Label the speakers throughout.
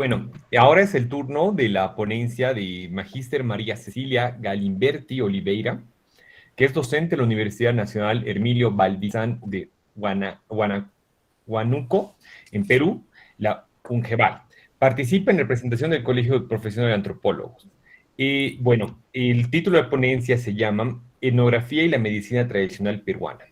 Speaker 1: bueno, ahora es el turno de la ponencia de Magíster María Cecilia Galimberti Oliveira, que es docente de la Universidad Nacional Hermilio Valdizán de Huánuco, en Perú, la UNGEVAL. Participa en representación del Colegio Profesional de Antropólogos. Y bueno, el título de la ponencia se llama Etnografía y la medicina tradicional peruana.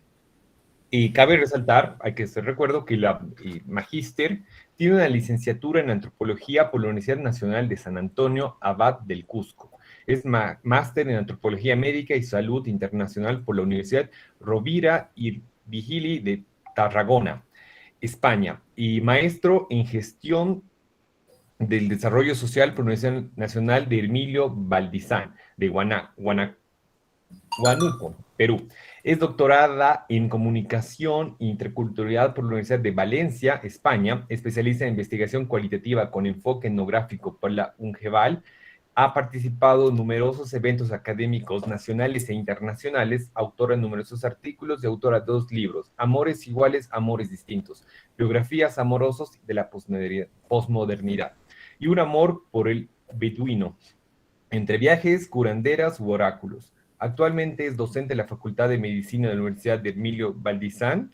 Speaker 1: Y cabe resaltar, hay que hacer recuerdo que la magíster tiene una licenciatura en antropología por la Universidad Nacional de San Antonio Abad del Cusco. Es máster en antropología médica y salud internacional por la Universidad Rovira y Vigili de Tarragona, España, y maestro en gestión del desarrollo social por la Universidad Nacional de Emilio Valdizán, de Huánuco, Perú. Es doctorada en comunicación e interculturalidad por la Universidad de Valencia, España, especialista en investigación cualitativa con enfoque etnográfico por la UNGEVAL. Ha participado en numerosos eventos académicos nacionales e internacionales, autora de numerosos artículos y autora de 2 libros, Amores iguales, amores distintos, biografías amorosos de la posmodernidad, y Un amor por el beduino, entre viajes, curanderas u oráculos. Actualmente es docente de la Facultad de Medicina de la Universidad de Emilio Valdizán.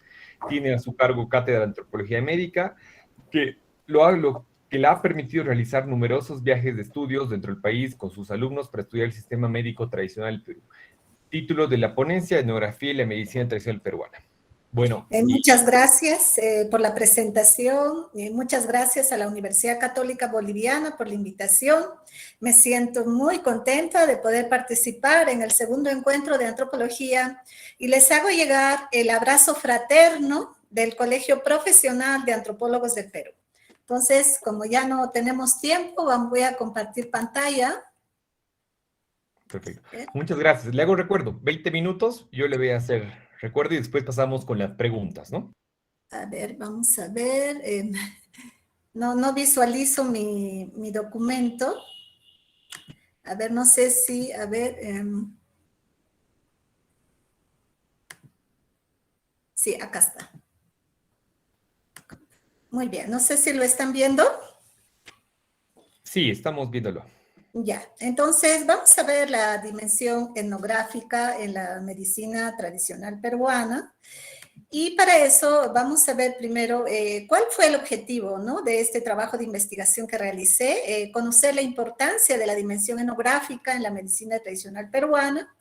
Speaker 1: Tiene a su cargo cátedra de antropología médica, que que le ha permitido realizar numerosos viajes de estudios dentro del país con sus alumnos para estudiar el sistema médico tradicional del Perú. Título de la ponencia: Etnografía y la medicina tradicional peruana. Bueno,
Speaker 2: muchas gracias por la presentación. Muchas gracias a la Universidad Católica Boliviana por la invitación. Me siento muy contenta de poder participar en el segundo encuentro de antropología y les hago llegar el abrazo fraterno del Colegio Profesional de Antropólogos del Perú. Entonces, como ya no tenemos tiempo, voy a compartir pantalla.
Speaker 1: Perfecto. Muchas gracias. Le hago recuerdo, 20 minutos, yo le voy a hacer recuerdo y después pasamos con las preguntas, ¿no?
Speaker 2: A ver, vamos a ver. No visualizo mi documento. A ver, no sé si, a ver. Sí, acá está. Muy bien, no sé si lo están viendo.
Speaker 1: Sí, estamos viéndolo.
Speaker 2: Ya, entonces vamos a ver la dimensión etnográfica en la medicina tradicional peruana. Y para eso vamos a ver primero cuál fue el objetivo, ¿no?, de este trabajo de investigación que realicé, conocer la importancia de la dimensión etnográfica en la medicina tradicional peruana.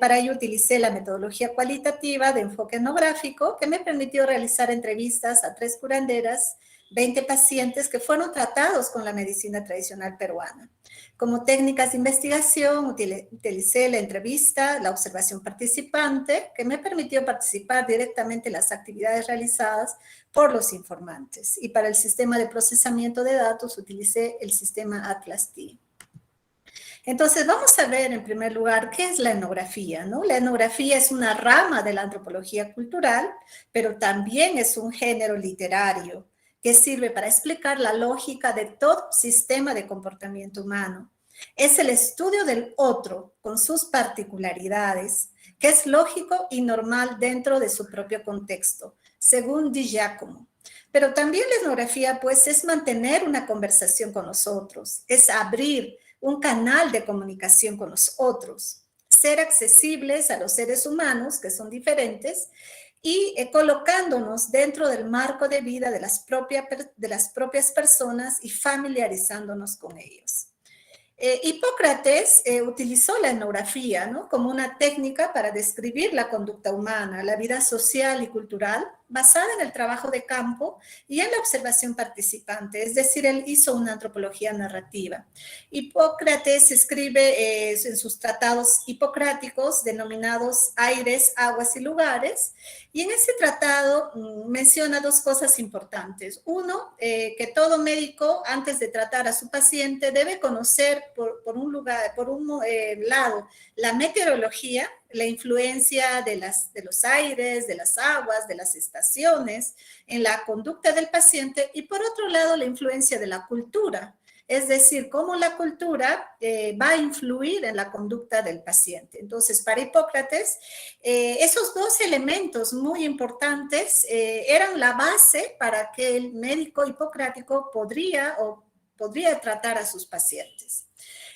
Speaker 2: Para ello utilicé la metodología cualitativa de enfoque etnográfico que me permitió realizar entrevistas a 3 curanderas, 20 pacientes que fueron tratados con la medicina tradicional peruana. Como técnicas de investigación, utilicé la entrevista, la observación participante, que me permitió participar directamente en las actividades realizadas por los informantes. Y para el sistema de procesamiento de datos, utilicé el sistema Atlas-T. Entonces, vamos a ver en primer lugar qué es la etnografía, ¿no? La etnografía es una rama de la antropología cultural, pero también es un género literario que sirve para explicar la lógica de todo sistema de comportamiento humano. Es el estudio del otro con sus particularidades, que es lógico y normal dentro de su propio contexto, según Di Giacomo. Pero también la etnografía, pues, es mantener una conversación con los otros, es abrir un canal de comunicación con los otros, ser accesibles a los seres humanos, que son diferentes, y colocándonos dentro del marco de vida de las propias personas y familiarizándonos con ellos. Hipócrates utilizó la etnografía, ¿no?, como una técnica para describir la conducta humana, la vida social y cultural, basada en el trabajo de campo y en la observación participante, es decir, él hizo una antropología narrativa. Hipócrates escribe en sus tratados hipocráticos, denominados Aires, Aguas y Lugares, y en ese tratado menciona 2 cosas importantes. Uno, que todo médico, antes de tratar a su paciente, debe conocer por un lado, la meteorología, la influencia de los aires, de las aguas, de las estaciones en la conducta del paciente, y por otro lado, la influencia de la cultura, es decir, cómo la cultura va a influir en la conducta del paciente. Entonces, para Hipócrates, esos 2 elementos muy importantes eran la base para que el médico hipocrático podría o podría tratar a sus pacientes.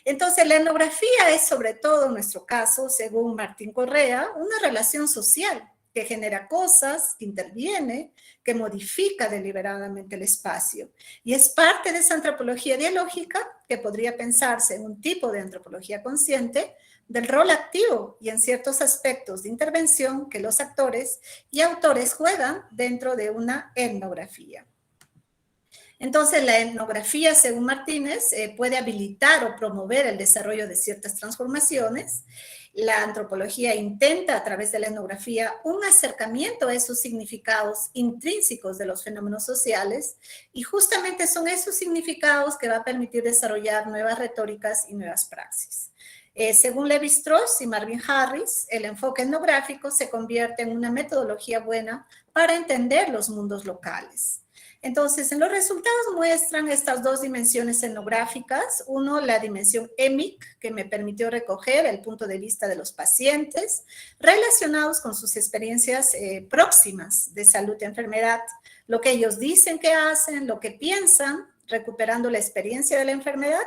Speaker 2: Entonces, la etnografía es, sobre todo en nuestro caso, según Martín Correa, una relación social que genera cosas, que interviene, que modifica deliberadamente el espacio. Y es parte de esa antropología dialógica que podría pensarse en un tipo de antropología consciente del rol activo y en ciertos aspectos de intervención que los actores y autores juegan dentro de una etnografía. Entonces, la etnografía, según Martínez, puede habilitar o promover el desarrollo de ciertas transformaciones. La antropología intenta, a través de la etnografía, un acercamiento a esos significados intrínsecos de los fenómenos sociales, y justamente son esos significados que va a permitir desarrollar nuevas retóricas y nuevas praxis. Según Levi-Strauss y Marvin Harris, el enfoque etnográfico se convierte en una metodología buena para entender los mundos locales. Entonces, en los resultados muestran estas dos dimensiones etnográficas. Uno, la dimensión EMIC, que me permitió recoger el punto de vista de los pacientes relacionados con sus experiencias próximas de salud y enfermedad, lo que ellos dicen que hacen, lo que piensan, recuperando la experiencia de la enfermedad.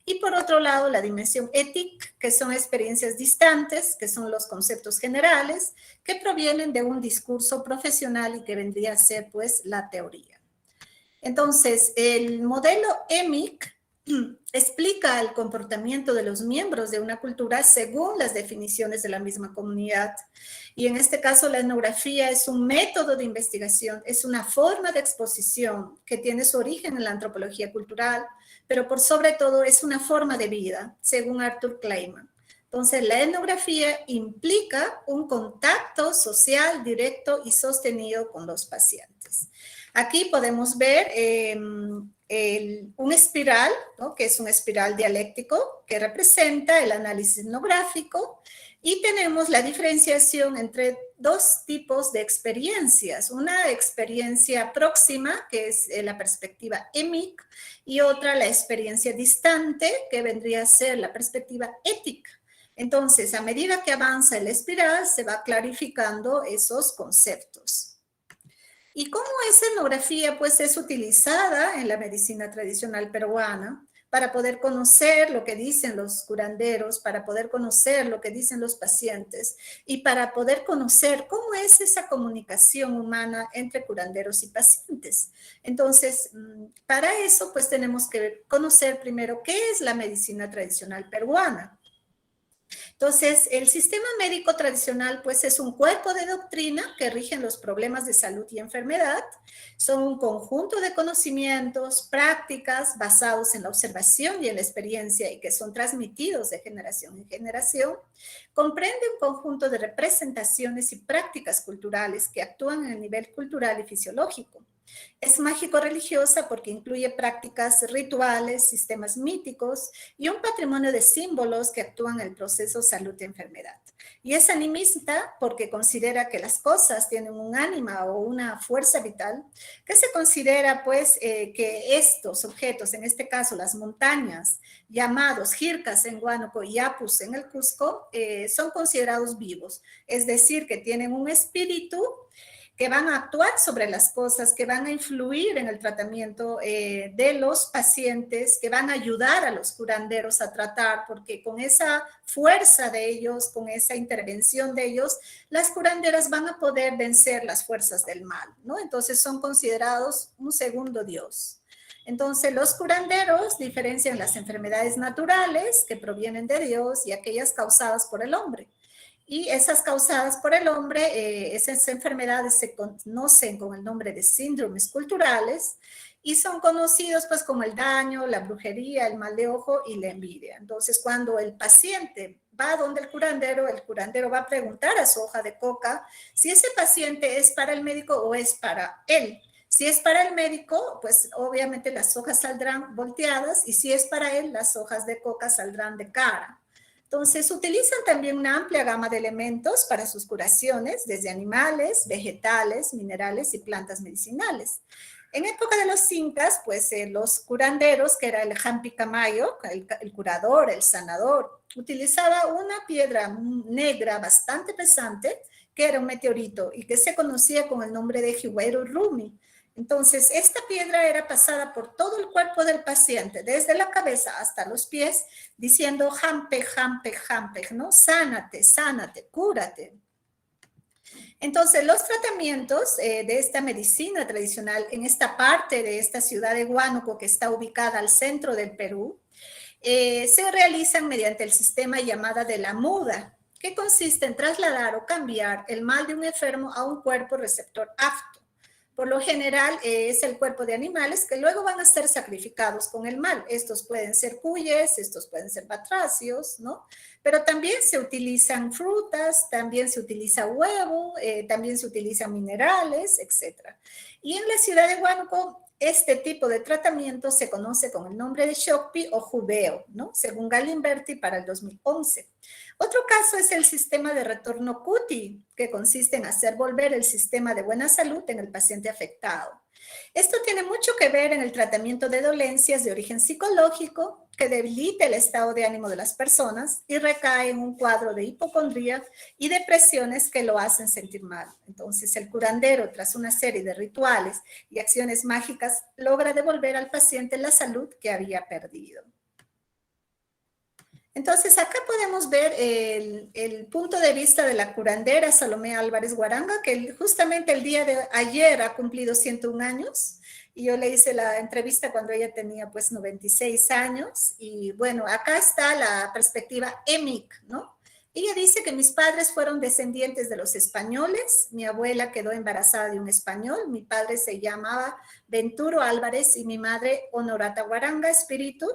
Speaker 2: Y por otro lado, la dimensión ETIC, que son experiencias distantes, que son los conceptos generales, que provienen de un discurso profesional y que vendría a ser, pues, la teoría. Entonces, el modelo EMIC explica el comportamiento de los miembros de una cultura según las definiciones de la misma comunidad. Y en este caso, la etnografía es un método de investigación, es una forma de exposición que tiene su origen en la antropología cultural, pero por sobre todo es una forma de vida, según Arthur Kleiman. Entonces, la etnografía implica un contacto social directo y sostenido con los pacientes. Aquí podemos ver un espiral, ¿no? Que es un espiral dialéctico que representa el análisis etnográfico, y tenemos la diferenciación entre dos tipos de experiencias. Una experiencia próxima, que es la perspectiva EMIC, y otra la experiencia distante, que vendría a ser la perspectiva ética. Entonces, a medida que avanza el espiral, se va clarificando esos conceptos. ¿Y cómo esa etnografía pues es utilizada en la medicina tradicional peruana para poder conocer lo que dicen los curanderos, para poder conocer lo que dicen los pacientes y para poder conocer cómo es esa comunicación humana entre curanderos y pacientes? Entonces, para eso pues tenemos que conocer primero qué es la medicina tradicional peruana. Entonces, el sistema médico tradicional, pues, es un cuerpo de doctrina que rigen los problemas de salud y enfermedad. Son un conjunto de conocimientos, prácticas basados en la observación y en la experiencia y que son transmitidos de generación en generación. Comprende un conjunto de representaciones y prácticas culturales que actúan en el nivel cultural y fisiológico. Es mágico-religiosa porque incluye prácticas rituales, sistemas míticos y un patrimonio de símbolos que actúan en el proceso salud y enfermedad. Y es animista porque considera que las cosas tienen un ánima o una fuerza vital, que se considera pues que estos objetos, en este caso las montañas, llamados Jircas en Huánuco y Apus en el Cusco, son considerados vivos, es decir, que tienen un espíritu, que van a actuar sobre las cosas, que van a influir en el tratamiento de los pacientes, que van a ayudar a los curanderos a tratar, porque con esa fuerza de ellos, con esa intervención de ellos, las curanderas van a poder vencer las fuerzas del mal, ¿no? Entonces son considerados un segundo Dios. Entonces, los curanderos diferencian las enfermedades naturales que provienen de Dios y aquellas causadas por el hombre. Y esas causadas por el hombre, esas enfermedades se conocen con el nombre de síndromes culturales y son conocidos pues como el daño, la brujería, el mal de ojo y la envidia. Entonces, cuando el paciente va donde el curandero va a preguntar a su hoja de coca si ese paciente es para el médico o es para él. Si es para el médico, pues obviamente las hojas saldrán volteadas, y si es para él, las hojas de coca saldrán de cara. Entonces, utilizan también una amplia gama de elementos para sus curaciones, desde animales, vegetales, minerales y plantas medicinales. En época de los incas, pues los curanderos, que era el Hampi Camayo, el curador, el sanador, utilizaba una piedra negra bastante pesante, que era un meteorito y que se conocía con el nombre de Jihuero Rumi. Entonces, esta piedra era pasada por todo el cuerpo del paciente, desde la cabeza hasta los pies, diciendo jampe, jampe, jampe, ¿no? Sánate, sánate, cúrate. Entonces, los tratamientos de esta medicina tradicional en esta parte de esta ciudad de Huánuco, que está ubicada al centro del Perú, se realizan mediante el sistema llamada de la muda, que consiste en trasladar o cambiar el mal de un enfermo a un cuerpo receptor apto. Por lo general es el cuerpo de animales que luego van a ser sacrificados con el mal. Estos pueden ser cuyes, estos pueden ser batracios, ¿no? Pero también se utilizan frutas, también se utiliza huevo, también se utilizan minerales, etc. Y en la ciudad de Huánuco, este tipo de tratamiento se conoce con el nombre de Shokpi o Jubeo, ¿no? Según Galimberti para el 2011. Otro caso es el sistema de retorno CUTI, que consiste en hacer volver el sistema de buena salud en el paciente afectado. Esto tiene mucho que ver en el tratamiento de dolencias de origen psicológico que debilita el estado de ánimo de las personas y recae en un cuadro de hipocondría y depresiones que lo hacen sentir mal. Entonces, el curandero, tras una serie de rituales y acciones mágicas, logra devolver al paciente la salud que había perdido. Entonces, acá podemos ver el punto de vista de la curandera Salomé Álvarez Guaranga, que justamente el día de ayer ha cumplido 101 años, y yo le hice la entrevista cuando ella tenía pues 96 años, y bueno, acá está la perspectiva EMIC, ¿no? Ella dice que mis padres fueron descendientes de los españoles, mi abuela quedó embarazada de un español, mi padre se llamaba Venturo Álvarez y mi madre Honorata Guaranga Espíritu.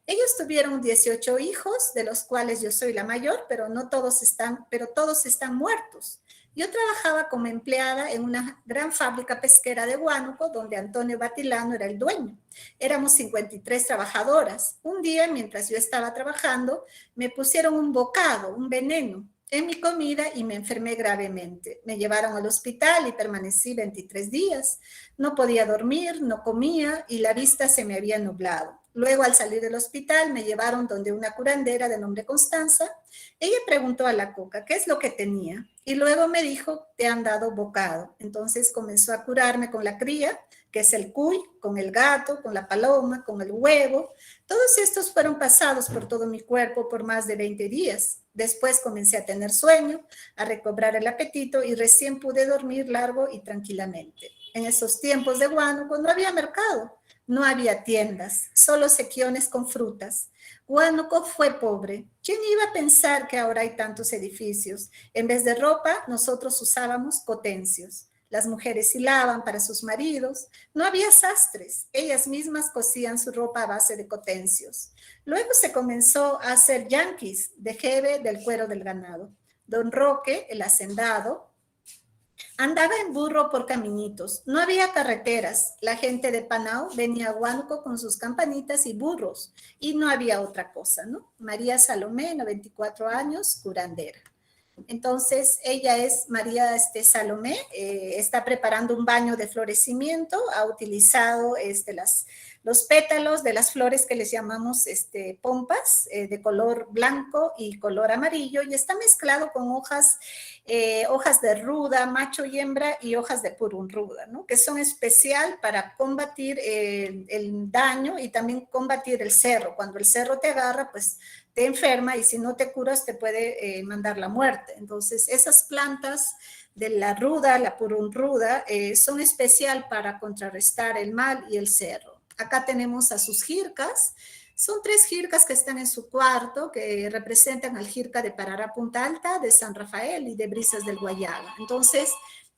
Speaker 2: Ellos tuvieron 18 hijos, de los cuales yo soy la mayor, pero todos están muertos. Yo trabajaba como empleada en una gran fábrica pesquera de Huánuco, donde Antonio Batilano era el dueño. Éramos 53 trabajadoras. Un día, mientras yo estaba trabajando, me pusieron un bocado, un veneno, en mi comida y me enfermé gravemente. Me llevaron al hospital y permanecí 23 días. No podía dormir, no comía y la vista se me había nublado. Luego, al salir del hospital, me llevaron donde una curandera de nombre Constanza. Ella preguntó a la coca qué es lo que tenía y luego me dijo, te han dado bocado. Entonces comenzó a curarme con la cría, que es el cuy, con el gato, con la paloma, con el huevo. Todos estos fueron pasados por todo mi cuerpo por más de 20 días. Después comencé a tener sueño, a recobrar el apetito y recién pude dormir largo y tranquilamente. En esos tiempos de Huánuco no había mercado. No había tiendas, solo sequiones con frutas. Huánuco fue pobre. ¿Quién iba a pensar que ahora hay tantos edificios? En vez de ropa, nosotros usábamos potencios. Las mujeres hilaban para sus maridos. No había sastres. Ellas mismas cosían su ropa a base de potencios. Luego se comenzó a hacer yanquis de jeve del cuero del ganado. Don Roque, el hacendado, andaba en burro por caminitos. No había carreteras. La gente de Panau venía a Huánuco con sus campanitas y burros. Y no había otra cosa, ¿no? María Salomé, 94 años, curandera. Entonces, ella es María Salomé, está preparando un baño de florecimiento, ha utilizado los pétalos de las flores que les llamamos pompas, de color blanco y color amarillo, y está mezclado con hojas de ruda, macho y hembra, y hojas de purunruda, ¿no? Que son especial para combatir el daño y también combatir el cerro. Cuando el cerro te agarra, pues te enferma y si no te curas te puede mandar la muerte. Entonces, esas plantas de la ruda, la purunruda, son especial para contrarrestar el mal y el cerro. Acá tenemos a sus jircas. Son 3 jircas que están en su cuarto, que representan al jirca de Parará Punta Alta, de San Rafael y de Brisas del Guayaga. Entonces,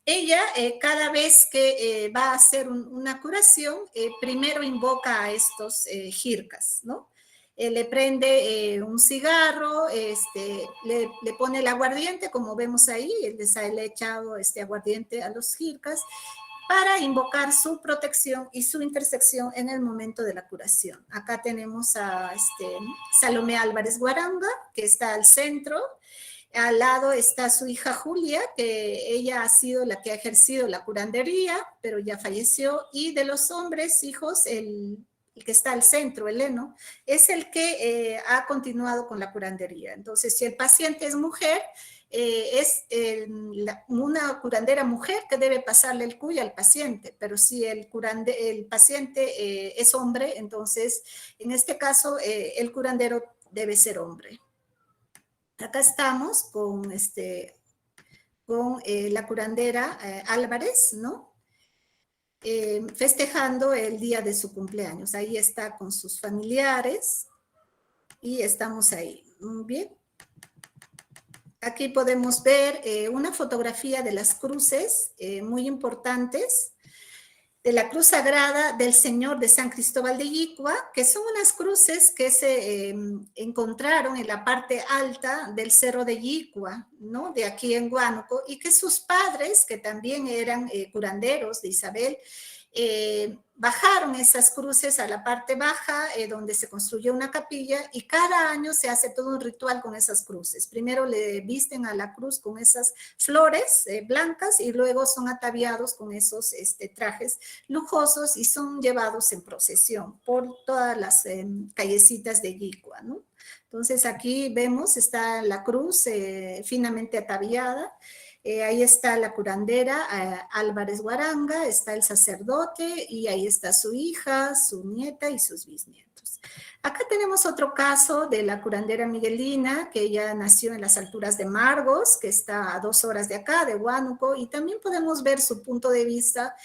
Speaker 2: ella cada vez que va a hacer una curación, primero invoca a estos jircas, ¿no? Le prende un cigarro, le pone el aguardiente, como vemos ahí, les ha echado aguardiente a los jircas para invocar su protección y su intersección en el momento de la curación. Acá tenemos a Salomé Álvarez Guaranga, que está al centro. Al lado está su hija Julia, que ella ha sido la que ha ejercido la curandería, pero ya falleció. Y de los hombres, hijos, el que está al centro, Eleno, es el que ha continuado con la curandería. Entonces, si el paciente es mujer, una curandera mujer que debe pasarle el cuy al paciente, pero si el paciente es hombre, entonces en este caso el curandero debe ser hombre. Acá estamos con la curandera Álvarez, ¿no? Festejando el día de su cumpleaños. Ahí está con sus familiares y estamos ahí. Muy bien. Aquí podemos ver una fotografía de las cruces muy importantes, de la cruz sagrada del Señor de San Cristóbal de Yicua, que son unas cruces que se encontraron en la parte alta del Cerro de Yicua, ¿no? De aquí en Huánuco, y que sus padres, que también eran curanderos de Isabel, bajaron esas cruces a la parte baja donde se construyó una capilla y cada año se hace todo un ritual con esas cruces. Primero le visten a la cruz con esas flores blancas y luego son ataviados con esos trajes lujosos y son llevados en procesión por todas las callecitas de Yicua, ¿no? Entonces aquí vemos, está la cruz finamente ataviada. Ahí está la curandera Álvarez Guaranga, está el sacerdote y ahí está su hija, su nieta y sus bisnietos. Acá tenemos otro caso de la curandera Miguelina, que ella nació en las alturas de Margos, que está a 2 horas de acá, de Huánuco, y también podemos ver su punto de vista.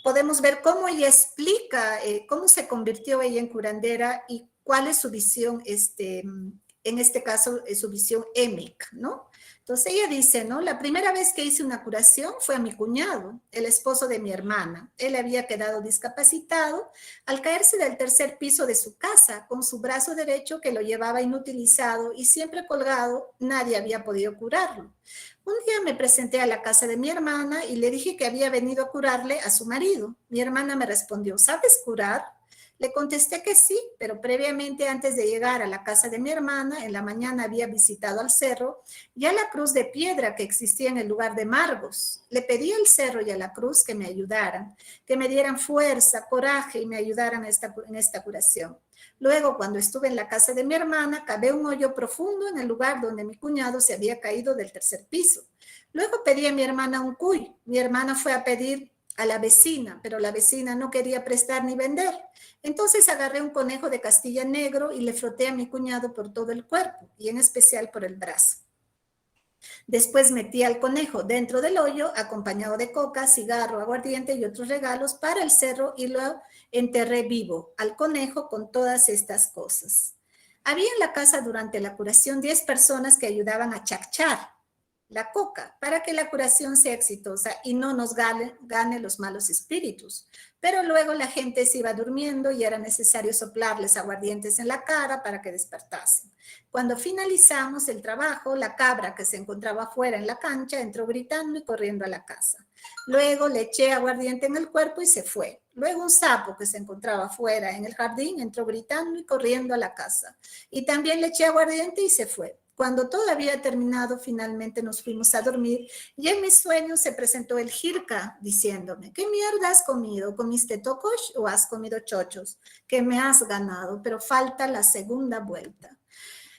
Speaker 2: Podemos ver cómo ella explica cómo se convirtió ella en curandera y cuál es su visión, en este caso, su visión émic, ¿no? Entonces ella dice, ¿no? La primera vez que hice una curación fue a mi cuñado, el esposo de mi hermana. Él había quedado discapacitado al caerse del 3er piso de su casa con su brazo derecho que lo llevaba inutilizado y siempre colgado. Nadie había podido curarlo. Un día me presenté a la casa de mi hermana y le dije que había venido a curarle a su marido. Mi hermana me respondió, ¿sabes curar? Le contesté que sí, pero previamente antes de llegar a la casa de mi hermana, en la mañana había visitado al cerro y a la cruz de piedra que existía en el lugar de Margos. Le pedí al cerro y a la cruz que me ayudaran, que me dieran fuerza, coraje y me ayudaran en esta curación. Luego, cuando estuve en la casa de mi hermana, cavé un hoyo profundo en el lugar donde mi cuñado se había caído del 3er piso. Luego pedí a mi hermana un cuy. Mi hermana fue a pedir a la vecina, pero la vecina no quería prestar ni vender. Entonces agarré un conejo de Castilla negro y le froté a mi cuñado por todo el cuerpo y en especial por el brazo. Después metí al conejo dentro del hoyo acompañado de coca, cigarro, aguardiente y otros regalos para el cerro y lo enterré vivo al conejo con todas estas cosas. Había en la casa durante la curación 10 personas que ayudaban a chacchar la coca para que la curación sea exitosa y no nos gane los malos espíritus. Pero luego la gente se iba durmiendo y era necesario soplarles aguardientes en la cara para que despertasen. Cuando finalizamos el trabajo, la cabra que se encontraba afuera en la cancha entró gritando y corriendo a la casa. Luego le eché aguardiente en el cuerpo y se fue. Luego un sapo que se encontraba afuera en el jardín entró gritando y corriendo a la casa. Y también le eché aguardiente y se fue. Cuando todo había terminado, finalmente nos fuimos a dormir y en mis sueños se presentó el Jirka diciéndome, ¿qué mierda has comido? ¿Comiste tocos o has comido chochos? Que me has ganado, pero falta la segunda vuelta.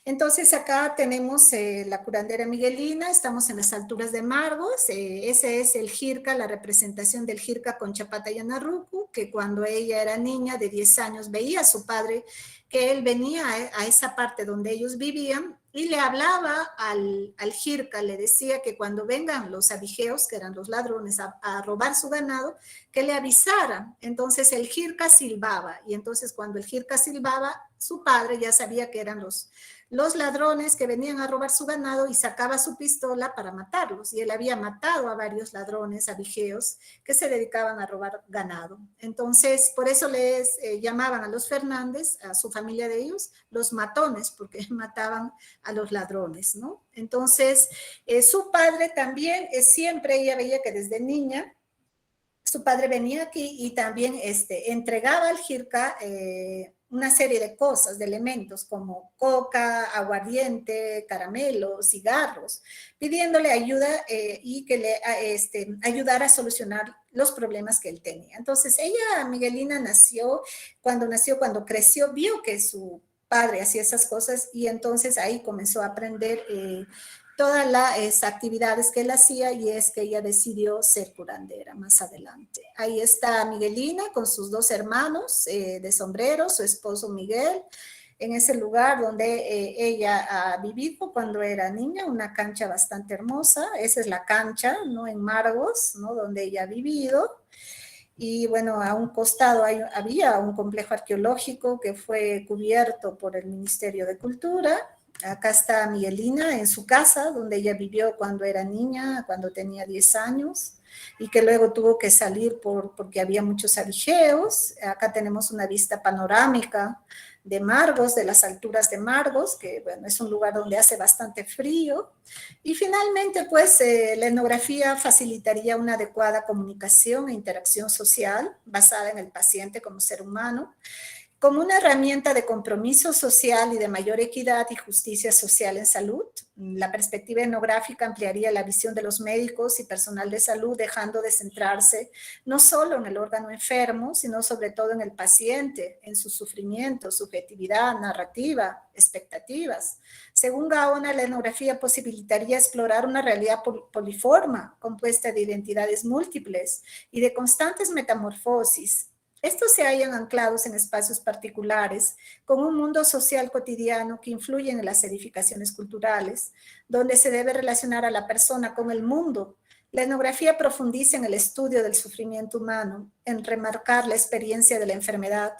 Speaker 2: Entonces acá tenemos la curandera Miguelina, estamos en las alturas de Margos, ese es el Jirka, la representación del Jirka con Chapata Yanarrucu, que cuando ella era niña de 10 años veía a su padre que él venía a esa parte donde ellos vivían y le hablaba al Jirka, le decía que cuando vengan los abigeos, que eran los ladrones, a robar su ganado, que le avisaran. Entonces el Jirka silbaba y entonces cuando el Jirka silbaba, su padre ya sabía que eran los ladrones que venían a robar su ganado y sacaba su pistola para matarlos. Y él había matado a varios ladrones abigeos que se dedicaban a robar ganado. Entonces, por eso les llamaban a los Fernández, a su familia de ellos, los matones, porque mataban a los ladrones, ¿no? Entonces, su padre también, siempre ella veía que desde niña, su padre venía aquí y también entregaba al Jirka una serie de cosas, de elementos como coca, aguardiente, caramelos, cigarros, pidiéndole ayuda y que le ayudara a solucionar los problemas que él tenía. Entonces ella, Miguelina, cuando creció, vio que su padre hacía esas cosas y entonces ahí comenzó a aprender todas las actividades que él hacía, y es que ella decidió ser curandera más adelante. Ahí está Miguelina con sus 2 hermanos de sombrero, su esposo Miguel, en ese lugar donde ella ha vivido cuando era niña, una cancha bastante hermosa. Esa es la cancha, ¿no? En Margos, ¿no? Donde ella ha vivido. Y bueno, a un costado había un complejo arqueológico que fue cubierto por el Ministerio de Cultura. Acá está Miguelina en su casa, donde ella vivió cuando era niña, cuando tenía 10 años, y que luego tuvo que salir porque había muchos aguijeos. Acá tenemos una vista panorámica de Margos, de las alturas de Margos, que bueno, es un lugar donde hace bastante frío. Y finalmente, pues, la etnografía facilitaría una adecuada comunicación e interacción social basada en el paciente como ser humano, como una herramienta de compromiso social y de mayor equidad y justicia social en salud. La perspectiva etnográfica ampliaría la visión de los médicos y personal de salud, dejando de centrarse no solo en el órgano enfermo, sino sobre todo en el paciente, en su sufrimiento, subjetividad, narrativa, expectativas. Según Gaona, la etnografía posibilitaría explorar una realidad poliforma, compuesta de identidades múltiples y de constantes metamorfosis. Estos se hallan anclados en espacios particulares, con un mundo social cotidiano que influye en las edificaciones culturales, donde se debe relacionar a la persona con el mundo. La etnografía profundiza en el estudio del sufrimiento humano, en remarcar la experiencia de la enfermedad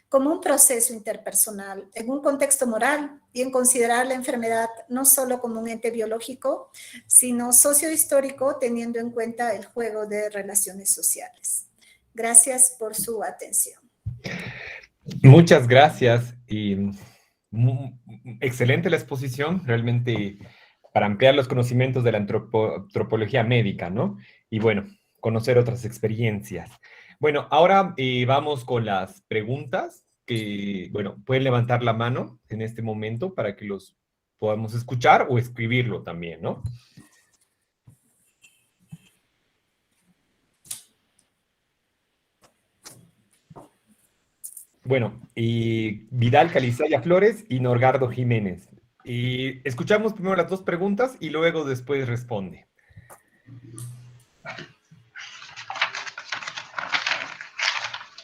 Speaker 2: como un proceso interpersonal, en un contexto moral, y en considerar la enfermedad no solo como un ente biológico, sino sociohistórico, teniendo en cuenta el juego de relaciones sociales. Gracias por su atención.
Speaker 1: Muchas gracias y excelente la exposición, realmente para ampliar los conocimientos de la antropología médica, ¿no? Y bueno, conocer otras experiencias. Bueno, ahora vamos con las preguntas que, bueno, pueden levantar la mano en este momento para que los podamos escuchar o escribirlo también, ¿no? Bueno, y Vidal Calizaya Flores y Norgardo Jiménez. Y escuchamos primero las 2 preguntas y luego después responde.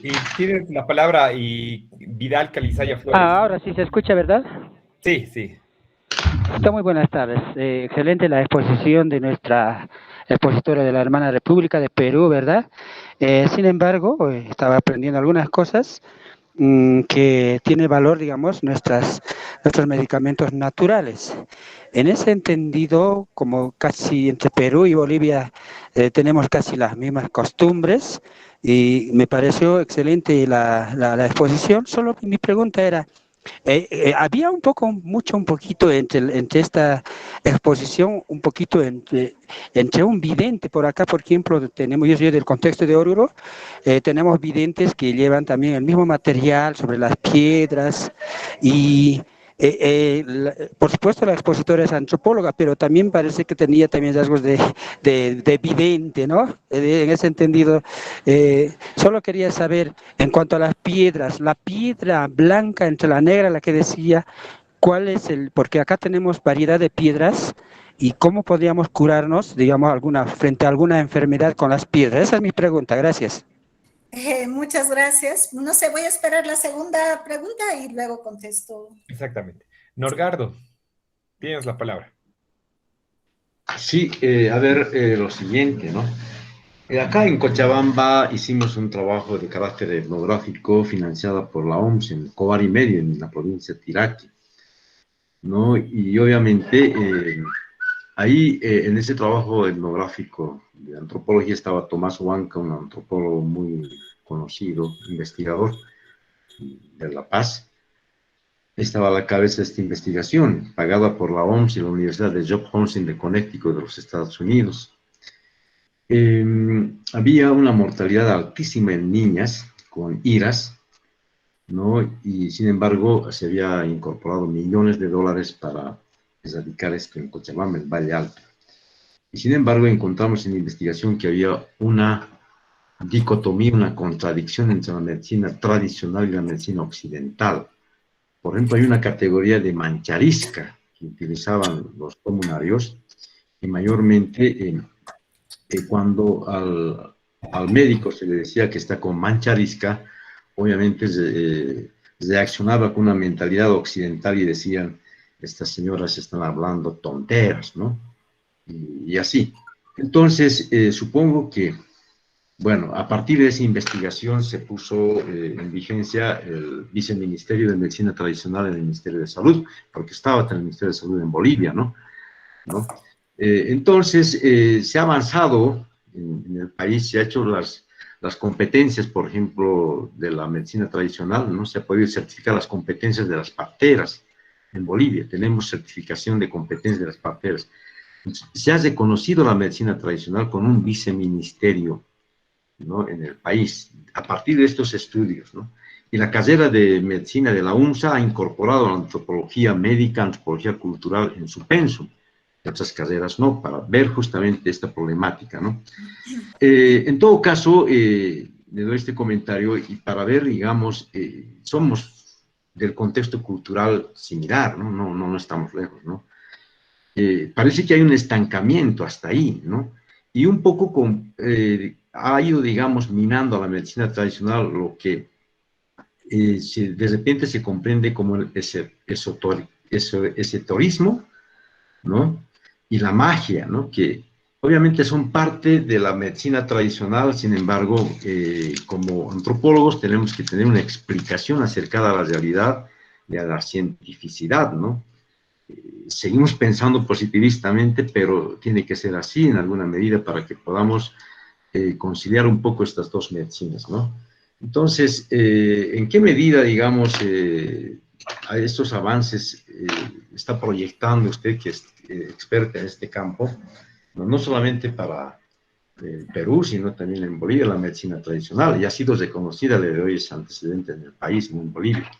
Speaker 1: Y tienes la palabra y Vidal Calizaya Flores.
Speaker 3: Ahora sí se escucha, ¿verdad?
Speaker 1: Sí, sí.
Speaker 3: Está muy buenas tardes. Excelente la exposición de nuestra expositora de la Hermana República de Perú, ¿verdad? Sin embargo, estaba aprendiendo algunas cosas que tiene valor, digamos, nuestros medicamentos naturales. En ese entendido, como casi entre Perú y Bolivia tenemos casi las mismas costumbres, y me pareció excelente la exposición. Solo mi pregunta era, había un poquito entre esta exposición, un poquito entre un vidente por acá, por ejemplo, yo soy del contexto de Oruro, tenemos videntes que llevan también el mismo material sobre las piedras y por supuesto la expositora es antropóloga, pero también parece que tenía también rasgos de vidente, ¿no? En ese entendido, solo quería saber, en cuanto a las piedras, la piedra blanca entre la negra, la que decía, porque acá tenemos variedad de piedras, y cómo podríamos curarnos, digamos, frente a alguna enfermedad con las piedras. Esa es mi pregunta, gracias.
Speaker 2: Muchas gracias. No sé, voy a esperar la segunda pregunta y luego contesto.
Speaker 1: Exactamente. Norgardo, tienes la palabra.
Speaker 4: Sí, a ver, lo siguiente, ¿no? Acá en Cochabamba hicimos un trabajo de carácter etnográfico financiado por la OMS en Cobar y Medio, en la provincia de Tiraque, ¿no? Y obviamente ahí en ese trabajo etnográfico de antropología estaba Tomás Huanca, un antropólogo muy conocido, investigador de La Paz. Estaba a la cabeza de esta investigación, pagada por la OMS y la Universidad de Johns Hopkins de Connecticut de los Estados Unidos. Había una mortalidad altísima en niñas con IRAS, ¿no? Y sin embargo se había incorporado millones de dólares para erradicar esto en Cochabamba, el Valle Alto. Y sin embargo encontramos en la investigación que había una dicotomía, una contradicción entre la medicina tradicional y la medicina occidental. Por ejemplo, hay una categoría de mancharisca, que utilizaban los comunarios, y mayormente cuando al médico se le decía que está con mancha arisca, obviamente reaccionaba con una mentalidad occidental y decían, estas señoras están hablando tonteras, ¿no? Y así. Entonces, supongo que, bueno, a partir de esa investigación se puso en vigencia el Viceministerio de Medicina Tradicional en el Ministerio de Salud, porque estaba en el Ministerio de Salud en Bolivia, ¿no? Entonces, se ha avanzado en el país, se ha hecho las competencias, por ejemplo, de la medicina tradicional, ¿no? Se ha podido certificar las competencias de las parteras en Bolivia. Tenemos certificación de competencias de las parteras. Se ha reconocido la medicina tradicional con un viceministerio, ¿no? En el país, a partir de estos estudios, ¿no? Y la carrera de medicina de la UNSA ha incorporado la antropología médica, antropología cultural en su pensum. Otras carreras no, para ver justamente esta problemática, ¿no? En todo caso, le doy este comentario y para ver, digamos, somos del contexto cultural similar, ¿no? No estamos lejos, ¿no? Parece que hay un estancamiento hasta ahí, ¿no? Y un poco ha ido, digamos, minando a la medicina tradicional lo que de repente se comprende como el esoterismo, ¿no? Y la magia, ¿no? Que obviamente son parte de la medicina tradicional, sin embargo, como antropólogos tenemos que tener una explicación acerca de la realidad y a la cientificidad, ¿no? Seguimos pensando positivistamente, pero tiene que ser así en alguna medida para que podamos conciliar un poco estas dos medicinas, ¿no? Entonces, ¿en qué medida, digamos, a estos avances está proyectando usted, que es experta en este campo, no solamente para Perú, sino también en Bolivia, la medicina tradicional? Y ha sido reconocida, le doy ese antecedente en el país, en Bolivia.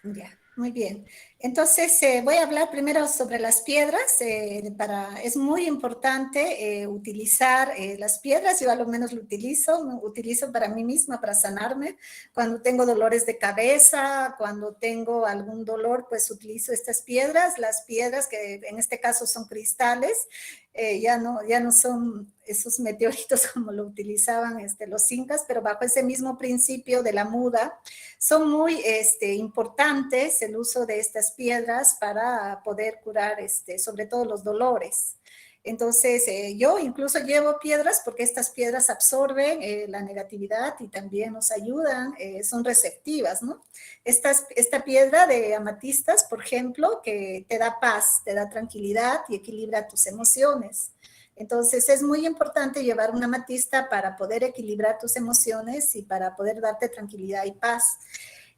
Speaker 2: Ya, muy bien. Entonces, voy a hablar primero sobre las piedras. Es muy importante utilizar las piedras. Yo al menos lo utilizo para mí misma, para sanarme. Cuando tengo dolores de cabeza, cuando tengo algún dolor, pues utilizo estas piedras. Las piedras que en este caso son cristales, ya no son esos meteoritos como lo utilizaban los incas, pero bajo ese mismo principio de la muda, son muy importantes el uso de estas piedras para poder curar sobre todo los dolores. Entonces, yo incluso llevo piedras porque estas piedras absorben la negatividad y también nos ayudan, son receptivas, ¿no? Esta piedra de amatistas, por ejemplo, que te da paz, te da tranquilidad y equilibra tus emociones. Entonces, es muy importante llevar una amatista para poder equilibrar tus emociones y para poder darte tranquilidad y paz.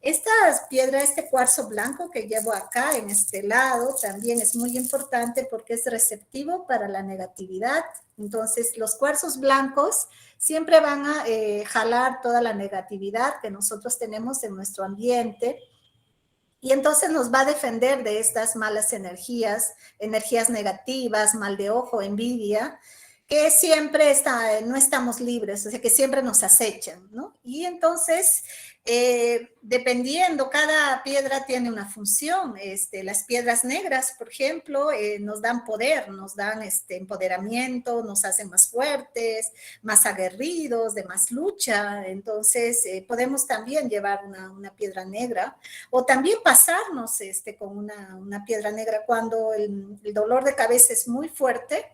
Speaker 2: Esta piedra, este cuarzo blanco que llevo acá en este lado, también es muy importante porque es receptivo para la negatividad. Entonces, los cuarzos blancos siempre van a jalar toda la negatividad que nosotros tenemos en nuestro ambiente. Y entonces nos va a defender de estas malas energías negativas, mal de ojo, envidia, que siempre no estamos libres, o sea, que siempre nos acechan, ¿no? Y entonces, dependiendo, cada piedra tiene una función. Las piedras negras, por ejemplo, nos dan poder, nos dan empoderamiento, nos hacen más fuertes, más aguerridos, de más lucha. Entonces, podemos también llevar una piedra negra o también pasarnos con una piedra negra cuando el dolor de cabeza es muy fuerte.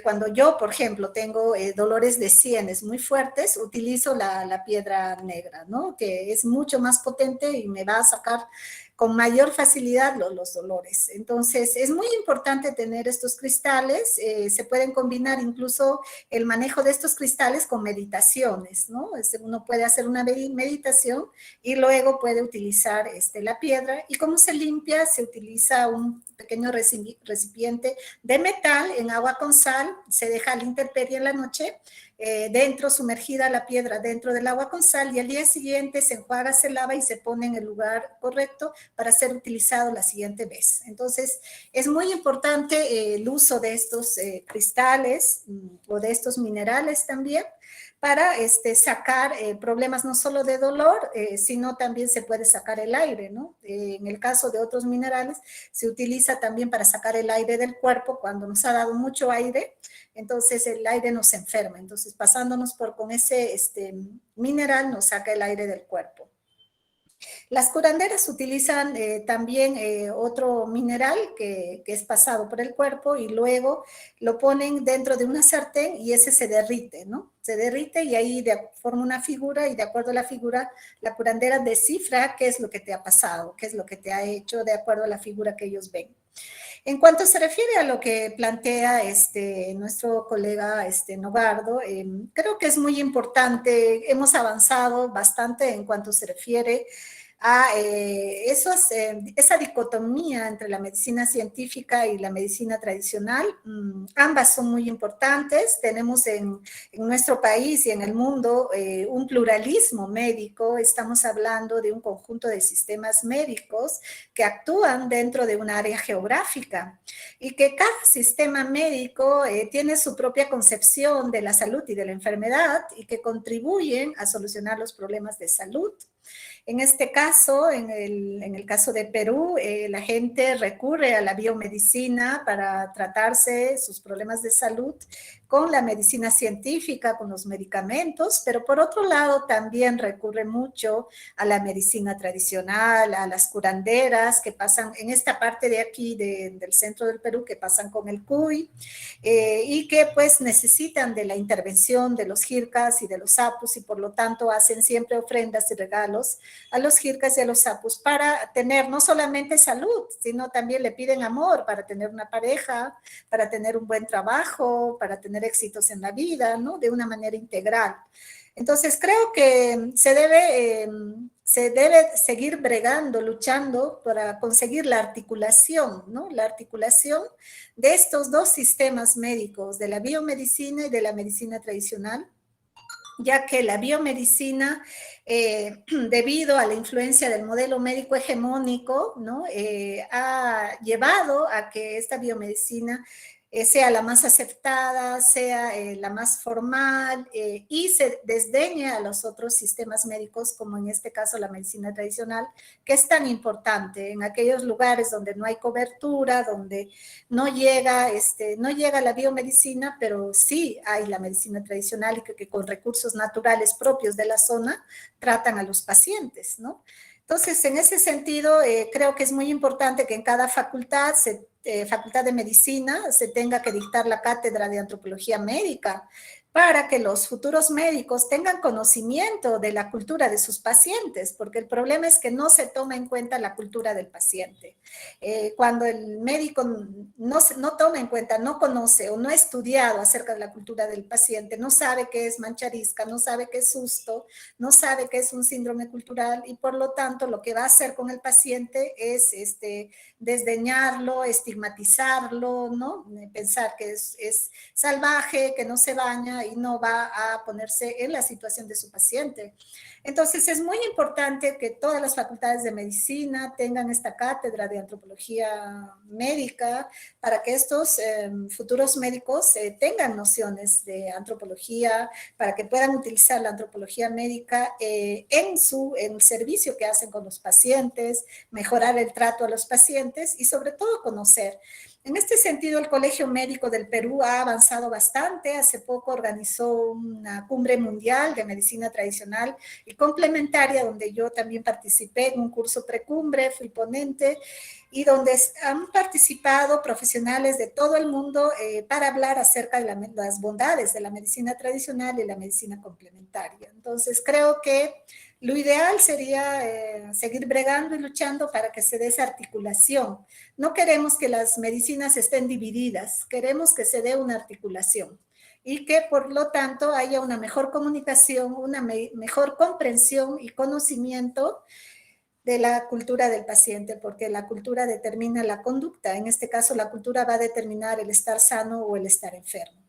Speaker 2: Cuando yo, por ejemplo, tengo dolores de sienes muy fuertes, utilizo la piedra negra, ¿no? Que es mucho más potente y me va a sacar con mayor facilidad los dolores. Entonces, es muy importante tener estos cristales. Se pueden combinar incluso el manejo de estos cristales con meditaciones, ¿no? Uno puede hacer una meditación y luego puede utilizar la piedra. ¿Y cómo se limpia? Se utiliza un pequeño recipiente de metal en agua con sal, se deja a la intemperie en la noche, dentro, sumergida la piedra dentro del agua con sal, y al día siguiente se enjuaga, se lava y se pone en el lugar correcto para ser utilizado la siguiente vez. Entonces, es muy importante el uso de estos cristales o de estos minerales también, para sacar problemas no solo de dolor, sino también se puede sacar el aire, ¿no? En el caso de otros minerales, se utiliza también para sacar el aire del cuerpo cuando nos ha dado mucho aire, entonces el aire nos enferma. Entonces, pasándonos con ese mineral, nos saca el aire del cuerpo. Las curanderas utilizan también otro mineral que es pasado por el cuerpo y luego lo ponen dentro de una sartén y ese se derrite, ¿no? Se derrite y ahí forma una figura y de acuerdo a la figura, la curandera descifra qué es lo que te ha pasado, qué es lo que te ha hecho de acuerdo a la figura que ellos ven. En cuanto se refiere a lo que plantea nuestro colega Nogardo, creo que es muy importante, hemos avanzado bastante en cuanto se refiere a esa dicotomía entre la medicina científica y la medicina tradicional. Ambas son muy importantes. Tenemos en nuestro país y en el mundo un pluralismo médico. Estamos hablando de un conjunto de sistemas médicos que actúan dentro de un área geográfica y que cada sistema médico tiene su propia concepción de la salud y de la enfermedad y que contribuyen a solucionar los problemas de salud. En este caso, en el caso de Perú, la gente recurre a la biomedicina para tratarse sus problemas de salud con la medicina científica, con los medicamentos, pero por otro lado también recurre mucho a la medicina tradicional, a las curanderas que pasan en esta parte de aquí del centro del Perú, que pasan con el cuy y que pues necesitan de la intervención de los jircas y de los apus y por lo tanto hacen siempre ofrendas y regalos a los jircas y a los sapus para tener no solamente salud, sino también le piden amor para tener una pareja, para tener un buen trabajo, para tener éxitos en la vida, ¿no? De una manera integral. Entonces creo que se debe seguir bregando, luchando para conseguir la articulación, ¿no? La articulación de estos dos sistemas médicos, de la biomedicina y de la medicina tradicional, ya que la biomedicina, debido a la influencia del modelo médico hegemónico, ¿no? Ha llevado a que esta biomedicina sea la más aceptada, sea la más formal y se desdeñe a los otros sistemas médicos, como en este caso la medicina tradicional, que es tan importante en aquellos lugares donde no hay cobertura, donde no llega la biomedicina, pero sí hay la medicina tradicional y que con recursos naturales propios de la zona tratan a los pacientes, ¿no? Entonces, en ese sentido, creo que es muy importante que en cada facultad de medicina se tenga que dictar la cátedra de antropología médica para que los futuros médicos tengan conocimiento de la cultura de sus pacientes, porque el problema es que no se toma en cuenta la cultura del paciente. Cuando el médico no toma en cuenta, no conoce o no ha estudiado acerca de la cultura del paciente, no sabe qué es mancharisca, no sabe qué es susto, no sabe qué es un síndrome cultural y por lo tanto lo que va a hacer con el paciente es desdeñarlo, estigmatizarlo, ¿no? Pensar que es salvaje, que no se baña y no va a ponerse en la situación de su paciente. Entonces es muy importante que todas las facultades de medicina tengan esta cátedra de antropología médica para que estos futuros médicos tengan nociones de antropología, para que puedan utilizar la antropología médica en el servicio que hacen con los pacientes, mejorar el trato a los pacientes y sobre todo conocer. En este sentido, el Colegio Médico del Perú ha avanzado bastante. Hace poco organizó una cumbre mundial de medicina tradicional y complementaria, donde yo también participé en un curso precumbre, fui ponente, y donde han participado profesionales de todo el mundo para hablar acerca de las bondades de la medicina tradicional y la medicina complementaria. Entonces, creo que lo ideal sería seguir bregando y luchando para que se dé esa articulación. No queremos que las medicinas estén divididas, queremos que se dé una articulación y que por lo tanto haya una mejor comunicación, una mejor comprensión y conocimiento de la cultura del paciente, porque la cultura determina la conducta. En este caso, la cultura va a determinar el estar sano o el estar enfermo.